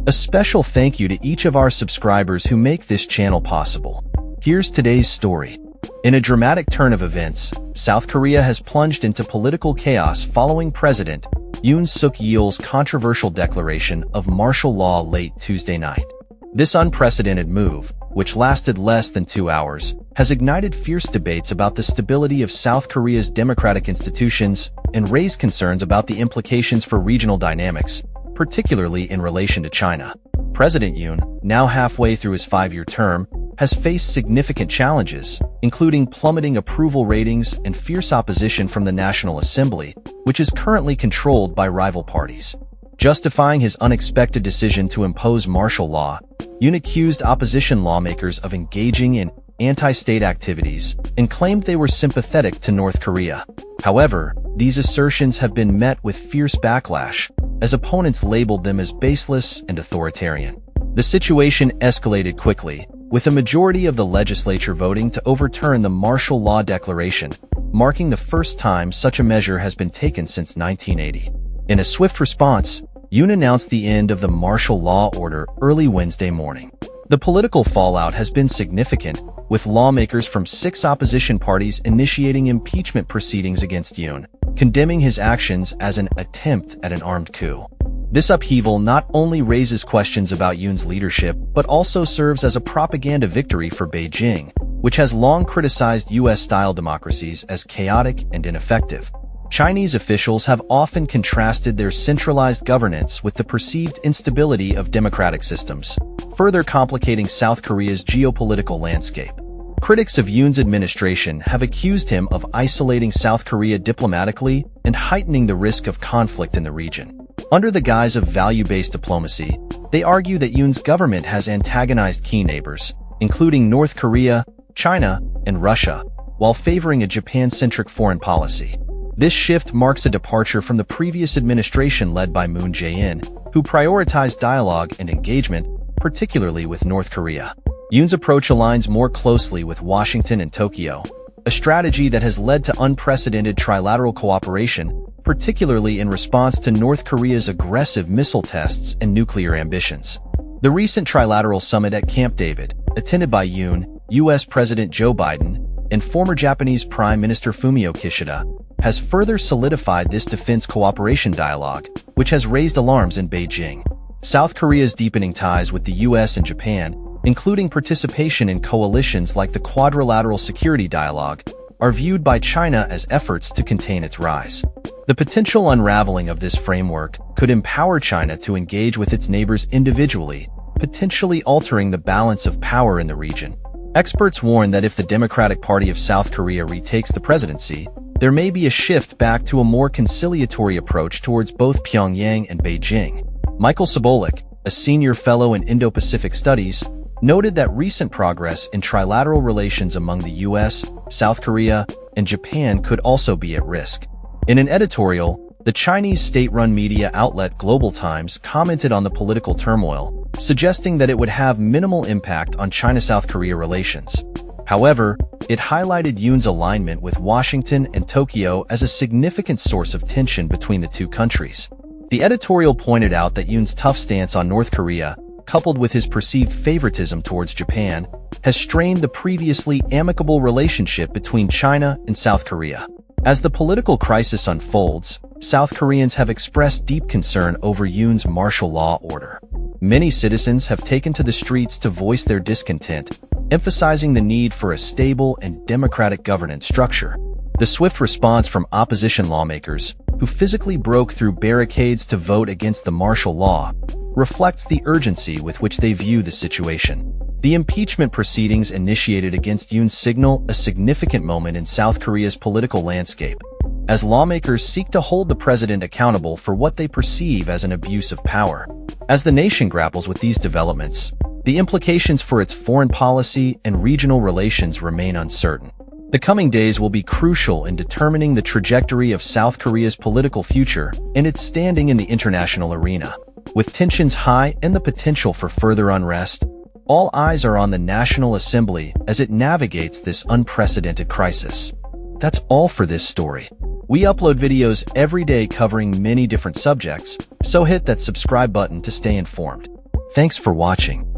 A special thank you to each of our subscribers who make this channel possible. Here's today's story. In a dramatic turn of events, South Korea has plunged into political chaos following President Yoon Suk Yeol's controversial declaration of martial law late Tuesday night. This unprecedented move, which lasted less than 2 hours, has ignited fierce debates about the stability of South Korea's democratic institutions and raised concerns about the implications for regional dynamics, particularly in relation to China. President Yoon, now halfway through his 5-year term, has faced significant challenges, including plummeting approval ratings and fierce opposition from the National Assembly, which is currently controlled by rival parties. Justifying his unexpected decision to impose martial law, Yoon accused opposition lawmakers of engaging in anti-state activities and claimed they were sympathetic to North Korea. However, these assertions have been met with fierce backlash, as opponents labeled them as baseless and authoritarian. The situation escalated quickly, with a majority of the legislature voting to overturn the martial law declaration, marking the first time such a measure has been taken since 1980. In a swift response, Yoon announced the end of the martial law order early Wednesday morning. The political fallout has been significant, with lawmakers from 6 opposition parties initiating impeachment proceedings against Yoon, condemning his actions as an attempt at an armed coup. This upheaval not only raises questions about Yoon's leadership, but also serves as a propaganda victory for Beijing, which has long criticized U.S.-style democracies as chaotic and ineffective. Chinese officials have often contrasted their centralized governance with the perceived instability of democratic systems, further complicating South Korea's geopolitical landscape. Critics of Yoon's administration have accused him of isolating South Korea diplomatically and heightening the risk of conflict in the region. Under the guise of value-based diplomacy, they argue that Yoon's government has antagonized key neighbors, including North Korea, China, and Russia, while favoring a Japan-centric foreign policy. This shift marks a departure from the previous administration led by Moon Jae-in, who prioritized dialogue and engagement, particularly with North Korea. Yoon's approach aligns more closely with Washington and Tokyo, a strategy that has led to unprecedented trilateral cooperation, particularly in response to North Korea's aggressive missile tests and nuclear ambitions. The recent trilateral summit at Camp David, attended by Yoon, U.S. President Joe Biden, and former Japanese Prime Minister Fumio Kishida, has further solidified this defense cooperation dialogue, which has raised alarms in Beijing. South Korea's deepening ties with the U.S. and Japan, including participation in coalitions like the Quadrilateral Security Dialogue, are viewed by China as efforts to contain its rise. The potential unraveling of this framework could empower China to engage with its neighbors individually, potentially altering the balance of power in the region. Experts warn that if the Democratic Party of South Korea retakes the presidency, there may be a shift back to a more conciliatory approach towards both Pyongyang and Beijing. Michael Sobolik, a senior fellow in Indo-Pacific Studies, noted that recent progress in trilateral relations among the U.S., South Korea, and Japan could also be at risk. In an editorial, the Chinese state-run media outlet Global Times commented on the political turmoil, suggesting that it would have minimal impact on China-South Korea relations. However, it highlighted Yoon's alignment with Washington and Tokyo as a significant source of tension between the two countries. The editorial pointed out that Yoon's tough stance on North Korea, coupled with his perceived favoritism towards Japan, has strained the previously amicable relationship between China and South Korea. As the political crisis unfolds, South Koreans have expressed deep concern over Yoon's martial law order. Many citizens have taken to the streets to voice their discontent, emphasizing the need for a stable and democratic governance structure. The swift response from opposition lawmakers, who physically broke through barricades to vote against the martial law, reflects the urgency with which they view the situation. The impeachment proceedings initiated against Yoon signal a significant moment in South Korea's political landscape, as lawmakers seek to hold the president accountable for what they perceive as an abuse of power. As the nation grapples with these developments, the implications for its foreign policy and regional relations remain uncertain. The coming days will be crucial in determining the trajectory of South Korea's political future and its standing in the international arena. With tensions high and the potential for further unrest, all eyes are on the National Assembly as it navigates this unprecedented crisis. That's all for this story. We upload videos every day covering many different subjects, so hit that subscribe button to stay informed. Thanks for watching.